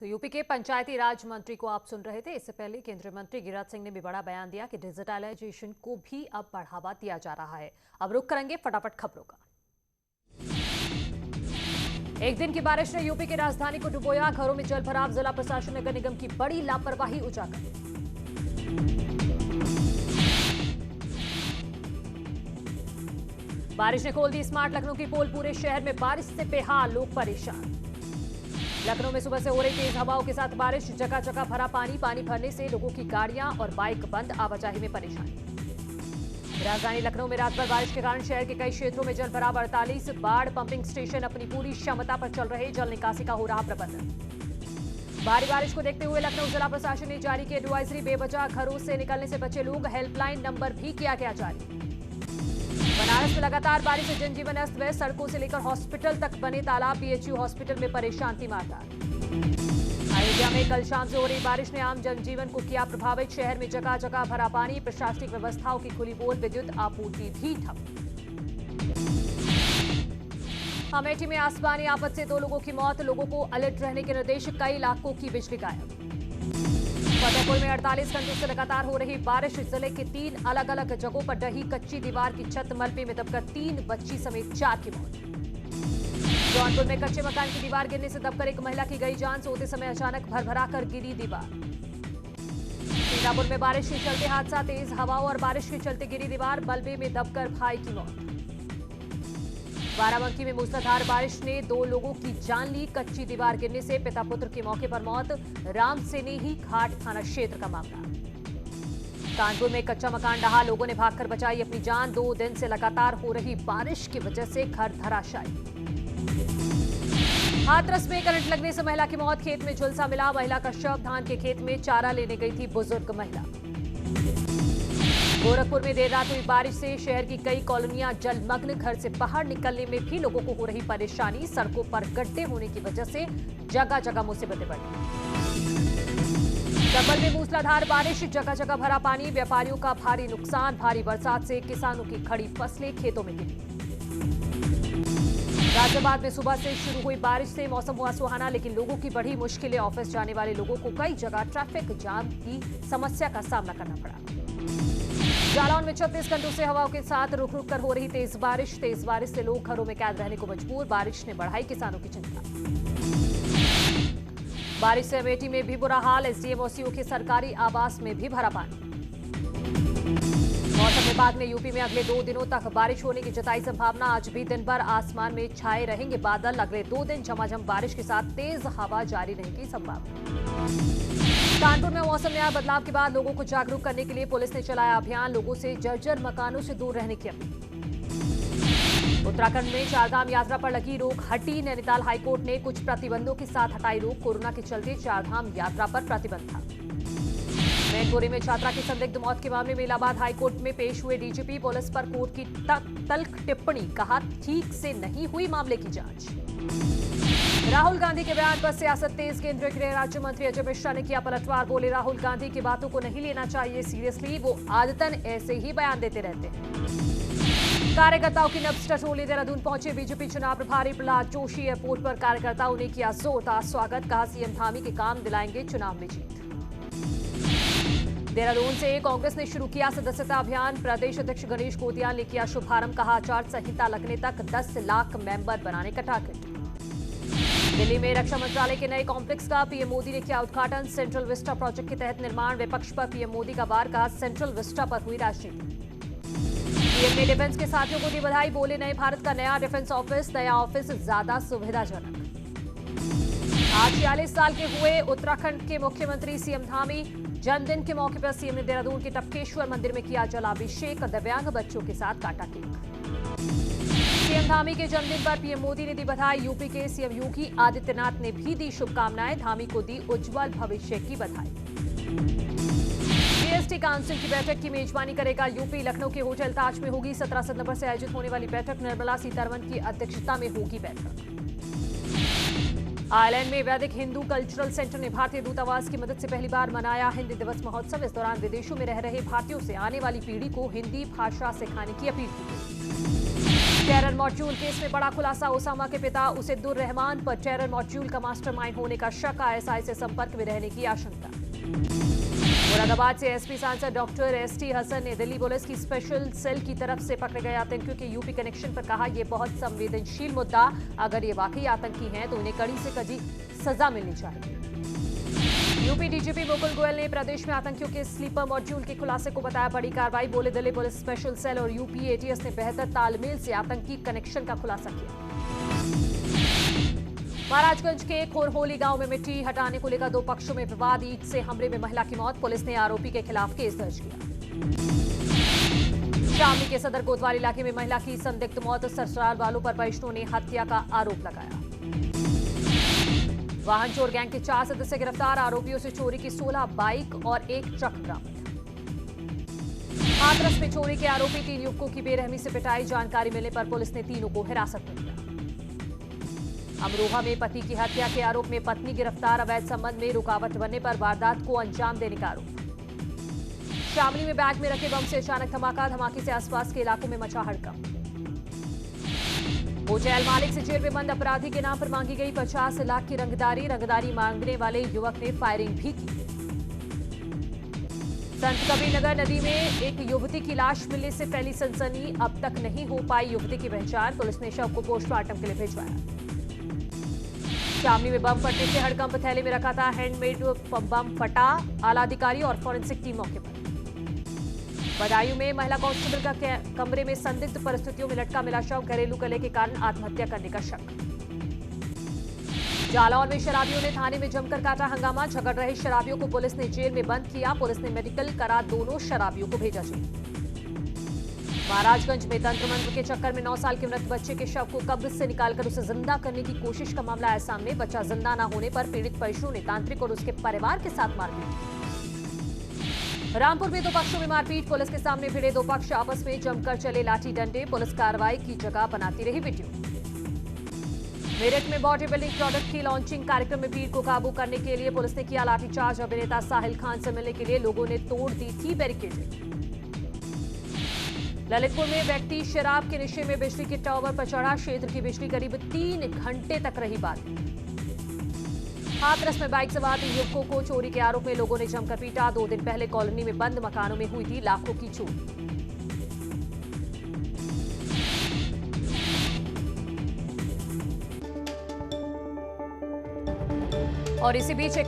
तो यूपी के पंचायती राज मंत्री को आप सुन रहे थे। इससे पहले केंद्रीय मंत्री गिरिराज सिंह ने भी बड़ा बयान दिया कि डिजिटलाइजेशन को भी अब बढ़ावा दिया जा रहा है। अब रुक करेंगे फटाफट खबरों का। एक दिन की बारिश ने यूपी की राजधानी को डुबोया, घरों में जल भराव, जिला प्रशासन नगर निगम की बड़ी लापरवाही उजागर। बारिश ने खोल दी स्मार्ट लखनऊ की पोल, पूरे शहर में बारिश से बेहाल, लोग परेशान। लखनऊ में सुबह से हो रही तेज हवाओं के साथ बारिश, जगह जगह भरा पानी भरने से लोगों की गाड़ियां और बाइक बंद, आवाजाही में परेशानी। राजधानी लखनऊ में रात भर बारिश के कारण शहर के कई क्षेत्रों में जल भराव। 48 बाढ़ पंपिंग स्टेशन अपनी पूरी क्षमता पर चल रहे, जल निकासी का हो रहा प्रबंधन। भारी बारिश को देखते हुए लखनऊ जिला प्रशासन ने जारी की एडवाइजरी, बेवजह घरों से निकलने से बचे लोग, हेल्पलाइन नंबर भी किया गया जारी। बनारस में लगातार बारिश से जनजीवन अस्त व्यस्त, सड़कों से लेकर हॉस्पिटल तक बने तालाब, पीएचयू हॉस्पिटल में परेशान तीमारदार। अयोध्या में कल शाम से हो रही बारिश ने आम जनजीवन को किया प्रभावित, शहर में जगह जगह भरा पानी, प्रशासनिक व्यवस्थाओं की खुली पोल, विद्युत आपूर्ति भी ठप। अमेठी में आसमानी आफत से 2 लोगों की मौत, लोगों को अलर्ट रहने के निर्देश, कई इलाकों की बिजली गायब। फतेहपुर में 48 घंटों से लगातार हो रही बारिश, जिले के 3 अलग अलग जगहों पर ढही कच्ची दीवार की छत, मलबे में दबकर 3 बच्ची समेत 4 की मौत। जौनपुर में कच्चे मकान की दीवार गिरने से दबकर एक महिला की गई जान, सोते समय अचानक भरभरा कर गिरी दीवार। सीतापुर में बारिश के चलते हादसा, तेज हवाओं और बारिश के चलते गिरी दीवार, मलबे में दबकर भाई की मौत। बाराबंकी में मूसलाधार बारिश ने 2 लोगों की जान ली, कच्ची दीवार गिरने से पिता पुत्र की मौके पर मौत, रामसेनेही घाट थाना क्षेत्र का मामला। कानपुर में कच्चा मकान ढहा, लोगों ने भागकर बचाई अपनी जान, 2 दिन से लगातार हो रही बारिश की वजह से घर धराशायी। हाथरस में करंट लगने से महिला की मौत, खेत में झुलसा मिला महिला का शव, धान के खेत में चारा लेने गई थी बुजुर्ग महिला। गोरखपुर में देर रात हुई बारिश से शहर की कई कॉलोनियां जलमग्न, घर से बाहर निकलने में भी लोगों को हो रही परेशानी, सड़कों पर गड्ढे होने की वजह से जगह जगह मुसीबतें बढ़ी। चंबल में मूसलाधार बारिश, जगह जगह भरा पानी, व्यापारियों का भारी नुकसान, भारी बरसात से किसानों की खड़ी फसलें खेतों में गिरी। गाजियाबाद में सुबह से शुरू हुई बारिश से मौसम हुआ सुहाना, लेकिन लोगों की बढ़ी मुश्किलें, ऑफिस जाने वाले लोगों को कई जगह ट्रैफिक जाम की समस्या का सामना करना पड़ा। जालौन में 36 घंटों से हवाओं के साथ रुक रुक कर हो रही तेज बारिश से लोग घरों में कैद रहने को मजबूर, बारिश ने बढ़ाई किसानों की चिंता। बारिश से अमेठी में भी बुरा हाल, एसडीएम और सीओ के सरकारी आवास में भी भरा पानी। मौसम विभाग ने यूपी में अगले 2 दिनों तक बारिश होने की जताई संभावना, आज भी दिन भर आसमान में छाए रहेंगे बादल, अगले 2 दिन झमाझम बारिश के साथ तेज हवा जारी रहने की संभावना। कानपुर में मौसम में आए बदलाव के बाद लोगों को जागरूक करने के लिए पुलिस ने चलाया अभियान, लोगों से जर्जर मकानों से दूर रहने की अपील। उत्तराखंड में चारधाम यात्रा पर लगी रोक हटी, नैनीताल हाईकोर्ट ने कुछ प्रतिबंधों के साथ हटाई रोक, कोरोना के चलते चारधाम यात्रा पर प्रतिबंध था। मैनपुरी में छात्रा की संदिग्ध मौत के मामले में इलाहाबाद हाईकोर्ट में पेश हुए डीजीपी, पुलिस पर कोर्ट की तल्ख टिप्पणी, कहा ठीक से नहीं हुई मामले की जांच। राहुल गांधी के बयान पर सियासत तेज, केंद्रीय गृह राज्य मंत्री अजय मिश्रा ने किया पलटवार, बोले राहुल गांधी की बातों को नहीं लेना चाहिए सीरियसली, वो आदतन ऐसे ही बयान देते रहते हैं। कार्यकर्ताओं की नब्ज टटोले देहरादून पहुंचे बीजेपी चुनाव प्रभारी प्रहलाद जोशी, एयरपोर्ट पर कार्यकर्ताओं ने किया जोरदार स्वागत, कहा सीएम धामी के काम दिलाएंगे चुनाव में जीत। देहरादून से कांग्रेस ने शुरू किया सदस्यता अभियान, प्रदेश अध्यक्ष गणेश गोदियाल ने किया शुभारंभ, कहा आचार संहिता लगने तक 10 लाख मेंबर बनाने का टारगेट। दिल्ली में रक्षा मंत्रालय के नए कॉम्प्लेक्स का पीएम मोदी ने किया उद्घाटन, सेंट्रल विस्टा प्रोजेक्ट के तहत निर्माण, विपक्ष पर पीएम मोदी का वार, कहा सेंट्रल विस्टा पर हुई राजनीति। पीएम ने डिफेंस के साथियों को दी बधाई, बोले नए भारत का नया डिफेंस ऑफिस, नया ऑफिस ज्यादा सुविधाजनक। आज 46 साल के हुए उत्तराखंड के मुख्यमंत्री सीएम धामी, जन्मदिन के मौके पर सीएम ने देहरादून के टपकेश्वर मंदिर में किया जलाभिषेक, दिव्यांग बच्चों के साथ काटा केक। सीएम धामी के जन्मदिन पर पीएम मोदी ने दी बधाई, यूपी के सीएम योगी आदित्यनाथ ने भी दी शुभकामनाएं, धामी को दी उज्जवल भविष्य की बधाई। जीएसटी काउंसिल की बैठक की मेजबानी करेगा यूपी, लखनऊ के होटल ताज में होगी 17 सितंबर से आयोजित होने वाली बैठक, निर्मला सीतारमण की अध्यक्षता में होगी बैठक। आयरलैंड में वैदिक हिंदू कल्चरल सेंटर ने भारतीय दूतावास की मदद से पहली बार मनाया हिंदी दिवस महोत्सव, इस दौरान विदेशों में रह रहे भारतीयों से आने वाली पीढ़ी को हिंदी भाषा सिखाने की अपील की। टेरर मॉड्यूल केस में बड़ा खुलासा। ओसामा के पिता उसेदुर रहमान पर टेरर मॉड्यूल का मास्टरमाइंड होने का शक। आईएसआई से संपर्क में रहने की आशंका। मुरादाबाद से एसपी सांसद डॉक्टर एसटी हसन ने दिल्ली पुलिस की स्पेशल सेल की तरफ से पकड़े गए आतंकियों के यूपी कनेक्शन पर कहा, यह बहुत संवेदनशील मुद्दा। अगर ये वाकई आतंकी हैं तो उन्हें कड़ी से कड़ी सजा मिलनी चाहिए। यूपी डीजीपी मुकुल गोयल ने प्रदेश में आतंकियों के स्लीपर मॉड्यूल के खुलासे को बताया बड़ी कार्रवाई। बोले, दिल्ली पुलिस स्पेशल सेल और यूपी एटीएस ने बेहतर तालमेल से आतंकी कनेक्शन का खुलासा किया। महाराजगंज के खोरहोली गांव में मिट्टी हटाने को लेकर दो पक्षों में विवाद। ईंट से हमले में महिला की मौत। पुलिस ने आरोपी के खिलाफ केस दर्ज किया। शामली के सदर कोतवाल इलाके में महिला की संदिग्ध मौत। ससुराल वालों पर वैष्णो ने हत्या का आरोप लगाया। वाहन चोर गैंग के 4 सदस्य गिरफ्तार। आरोपियों से चोरी की 16 बाइक और 1 ट्रक बरामद। हाथरस में चोरी के आरोपी 3 युवकों की बेरहमी से पिटाई। जानकारी मिलने पर पुलिस ने तीनों को हिरासत में लिया। अमरोहा में पति की हत्या के आरोप में पत्नी गिरफ्तार। अवैध संबंध में रुकावट बनने पर वारदात को अंजाम देने का आरोप। शामली में बैग में रखे बम से अचानक धमाका। धमाके से आसपास के इलाकों में मचा हड़कंप। होटल मालिक से जेल में बंद अपराधी के नाम पर मांगी गई 50 लाख की रंगदारी। रंगदारी मांगने वाले युवक ने फायरिंग भी की। संत कबीरनगर नदी में एक युवती की लाश मिलने से फैली सनसनी। अब तक नहीं हो पाई युवती की पहचान। पुलिस ने शव को पोस्टमार्टम के लिए भिजवाया। शामली में बम फटने से हड़कंप। थैले में रखा था हैंडमेड बम फटा। आला अधिकारी और फॉरेंसिक टीम मौके पर। बदायूं में महिला कांस्टेबल का कमरे में संदिग्ध परिस्थितियों में लटका मिला शव। घरेलू कलह के कारण आत्महत्या करने का शक। जालौर में शराबियों ने थाने में जमकर काटा हंगामा। झगड़ रहे शराबियों को पुलिस ने जेल में बंद किया। पुलिस ने मेडिकल करा दोनों शराबियों को भेजा जेल। महाराजगंज में तंत्र मंत्र के चक्कर में 9 साल के मृत बच्चे के शव को कब्र से निकालकर उसे जिंदा करने की कोशिश का मामला आया सामने। बच्चा जिंदा न होने पर पीड़ित परिजनों ने तांत्रिक और उसके परिवार के साथ मारपीट। रामपुर में 2 पक्षों में मारपीट। पुलिस के सामने भिड़े 2 पक्ष आपस में जमकर चले लाठी डंडे। पुलिस कार्रवाई की जगह बनाती रही वीडियो। मेरठ में बॉडी बिल्डिंग प्रोडक्ट की लॉन्चिंग कार्यक्रम में भीड़ को काबू करने के लिए पुलिस ने किया लाठीचार्ज। अभिनेता साहिल खान से मिलने के लिए लोगों ने तोड़ दी थी बैरिकेडें। ललितपुर में व्यक्ति शराब के नशे में बिजली के टावर पर चढ़ा। क्षेत्र की बिजली करीब 3 घंटे तक रही बाधित। हाथरस में बाइक सवार 3 युवकों को चोरी के आरोप में लोगों ने जमकर पीटा। 2 दिन पहले कॉलोनी में बंद मकानों में हुई थी लाखों की चोरी। और इसी बीच एक